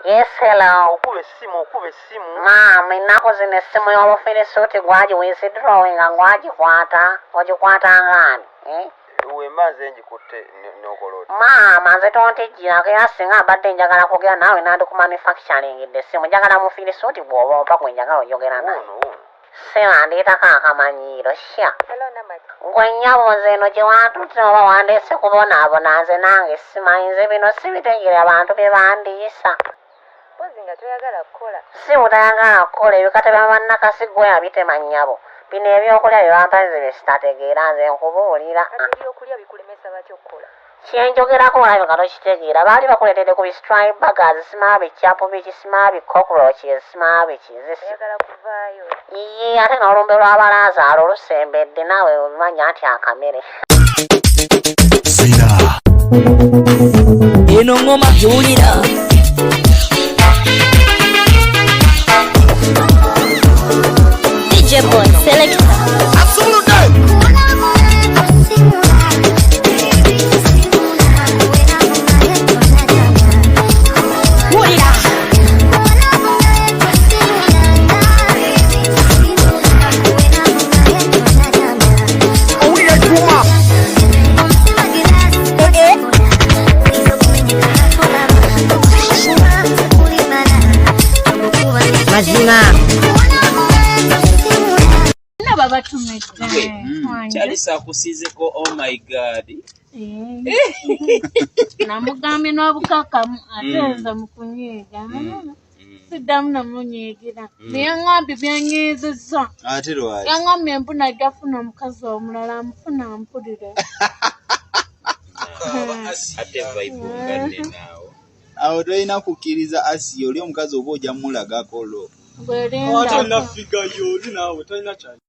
Yes, hello. Okube simu. Mama, inakozina essimu y'obufiriso oti gwagiwithidrowinga ogikwata ngani? Wemba nze njikutte n'okoloti. Mama, nze tontiggirako era singa abadde njagala kugera naawe nandi ku manufacturing essimu njagala mufiriso oti bw'oba ompa gwe njagala oyogera naye. Seba ndeetako akamanyiiro sha. Gwe nnyabo nze eno gye wantutte oba wandeese kubonaabona nze nange simanyi nze bino sibitegere abantu bye bandiisa. Si butayagala kukola ebikata bya bannakasi gwe yabitema nnyabo. Bino ebyokulya bye bampanze bye sitategeera nze nkubuulira. Kyenjogerako olabika tokitegeera baali bakuleetedde ku bistripe burgers simaba bicapu biki simaba bicockroaches simaba biki iye ate n'olumbe lw'abalaazaalo olusembedde naawe omanya nti akamere. Eno ngoma gy'owulira DJ Boy Selector. Chalisa kusizeko oh my god. Namugambye n'obukakamu atenza mu kunyiiga. Siddamu namunyiigira. Naye ngambye byanyeezezza. Ate lwaki? Yangambye mpuna gafuna omukazi omulala amufuna mpulire. Ate vibe ngane naawe. Awo tolina kukkiriza Asi oli omukazi oba ojja mulagako lo. Gwerinda. Ate nafiga yo oli naawe tolina kyali.